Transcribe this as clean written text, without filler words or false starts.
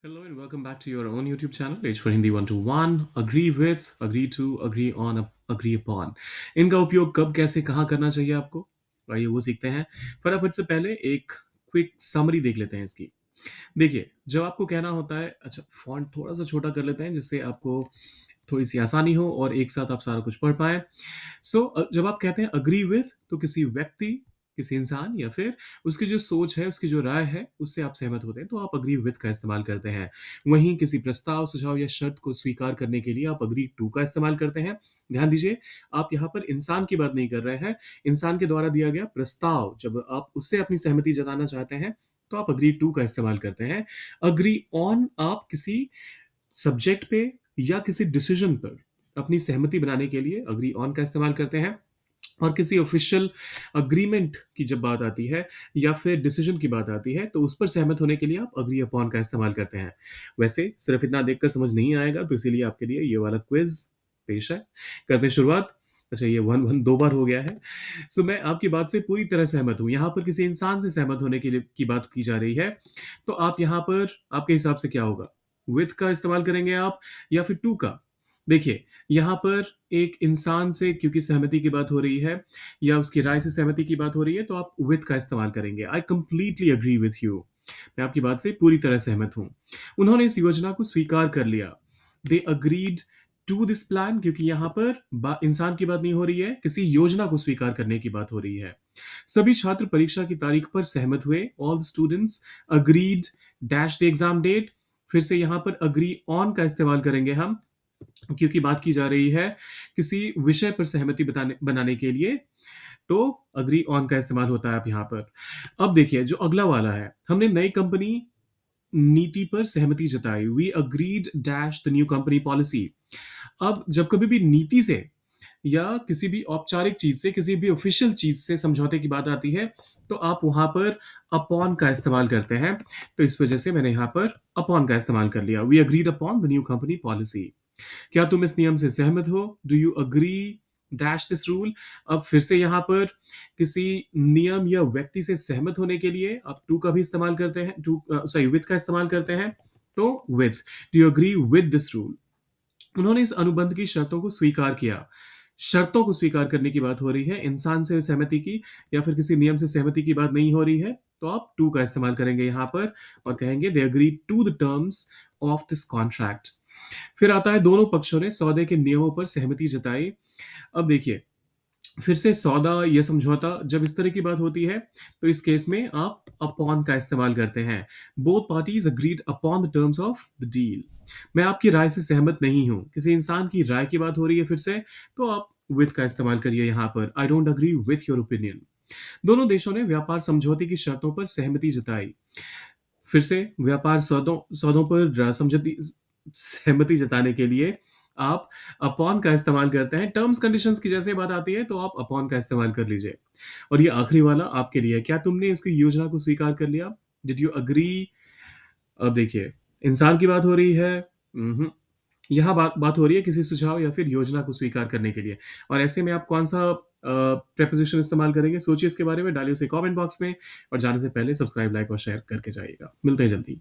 Hello and welcome back to your own YouTube channel, Page for Hindi 121. Agree with, agree to, agree on, agree upon. इनका उपयोग कब, कैसे, कहाँ करना चाहिए आपको, आइए वो सीखते हैं। फटाफट से पहले एक क्विक समरी देख लेते हैं इसकी। देखिए, जब आपको कहना होता है, अच्छा फॉन्ट थोड़ा सा छोटा कर लेते हैं जिससे आपको थोड़ी सी आसानी हो और एक साथ आप सारा कुछ पढ़ पाए। जब आप कहते हैं अग्री विथ, तो किसी व्यक्ति, किसी इंसान या फिर उसकी जो सोच है, उसकी जो राय है, उससे आप सहमत होते हैं तो आप अग्री विथ का इस्तेमाल करते हैं। वहीं किसी प्रस्ताव, सुझाव या शर्त को स्वीकार करने के लिए आप अग्री टू का इस्तेमाल करते हैं। ध्यान दीजिए, आप यहाँ पर इंसान की बात नहीं कर रहे हैं। इंसान के द्वारा दिया गया प्रस्ताव, जब आप उससे अपनी सहमति जताना चाहते हैं तो आप अग्री टू का इस्तेमाल करते हैं। अग्री ऑन, आप किसी सब्जेक्ट पे या किसी डिसीजन पर अपनी सहमति बनाने के लिए अग्री ऑन का इस्तेमाल करते हैं। और किसी ऑफिशियल अग्रीमेंट की जब बात आती है या फिर डिसीजन की बात आती है तो उस पर सहमत होने के लिए आप अग्री अपॉन का इस्तेमाल करते हैं। वैसे सिर्फ इतना देखकर समझ नहीं आएगा, तो इसीलिए आपके लिए ये वाला क्विज पेश है। करते हैं शुरुआत। अच्छा, ये वन वन दो बार हो गया है। मैं आपकी बात से पूरी तरह सहमत हूं। यहाँ पर किसी इंसान से सहमत होने के लिए की बात की जा रही है, तो आप यहाँ पर आपके हिसाब से क्या होगा? विथ का इस्तेमाल करेंगे आप या फिर टू का? देखिए, यहाँ पर एक इंसान से क्योंकि सहमति की बात हो रही है या उसकी राय से सहमति की बात हो रही है, तो आप विथ का इस्तेमाल करेंगे। I completely agree with you. मैं आपकी बात से पूरी तरह सहमत हूं। उन्होंने इस योजना को स्वीकार कर लिया। They agreed to this plan, क्योंकि यहां पर इंसान की बात नहीं हो रही है, किसी योजना को स्वीकार करने की बात हो रही है। सभी छात्र परीक्षा की तारीख पर सहमत हुए। All the students agreed dash the exam date. फिर से यहां पर अग्री ऑन का इस्तेमाल करेंगे हम, क्योंकि बात की जा रही है किसी विषय पर सहमति बताने बनाने के लिए, तो अग्री ऑन का इस्तेमाल होता है आप यहां पर। अब देखिए, जो अगला वाला है, हमने नई कंपनी नीति पर सहमति जताई। We agreed dash the new company policy. अब जब कभी भी नीति से या किसी भी औपचारिक चीज से, किसी भी ऑफिशियल चीज से समझौते की बात आती है, तो आप वहां पर अपॉन का इस्तेमाल करते हैं। तो इस वजह से मैंने यहां पर अपॉन का इस्तेमाल कर लिया। We agreed upon the new company policy. क्या तुम इस नियम से सहमत हो? Do you agree dash this rule. अब फिर से यहां पर किसी नियम या व्यक्ति से सहमत होने के लिए आप टू का भी इस्तेमाल करते हैं, टू सॉरी विथ का इस्तेमाल करते हैं। तो with, do you agree with this rule. उन्होंने इस अनुबंध की शर्तों को स्वीकार किया। शर्तों को स्वीकार करने की बात हो रही है, इंसान से सहमति की या फिर किसी नियम से सहमति की बात नहीं हो रही है, तो आप टू का इस्तेमाल करेंगे यहां पर और कहेंगे they agree to the terms of this contract. फिर आता है दोनों पक्षों ने सौदे के नियमों पर सहमति जताई। अब देखिए, फिर से सौदा या समझौता, जब इस तरह की बात होती है तो इस केस में आप अपॉन का इस्तेमाल करते हैं। Both parties agreed upon the terms of the deal. मैं आपकी राय से सहमत नहीं हूं, किसी इंसान की राय की बात हो रही है फिर से, तो आप विथ का इस्तेमाल करिए यहां पर। I don't agree with your opinion. दोनों देशों ने व्यापार समझौते की शर्तों पर सहमति जताई। फिर से व्यापार सौदों सौदों पर समझौती सहमति जताने के लिए आप अपॉन का इस्तेमाल करते हैं। टर्म्स कंडीशंस की जैसे बात आती है तो आप अपॉन का इस्तेमाल कर लीजिए। और ये आखिरी वाला आपके लिए, क्या तुमने उसकी योजना को स्वीकार कर लिया? Did you agree. अब देखिए, इंसान की बात हो रही है। यहाँ बात बात हो रही है किसी सुझाव या फिर योजना को स्वीकार करने के लिए। और ऐसे में आप कौन सा प्रेपोजिशन इस्तेमाल करेंगे? सोचिए इसके बारे में, डालिए उसे कमेंट बॉक्स में। और जाने से पहले सब्सक्राइब, लाइक और शेयर करके जाइएगा। मिलते हैं जल्दी।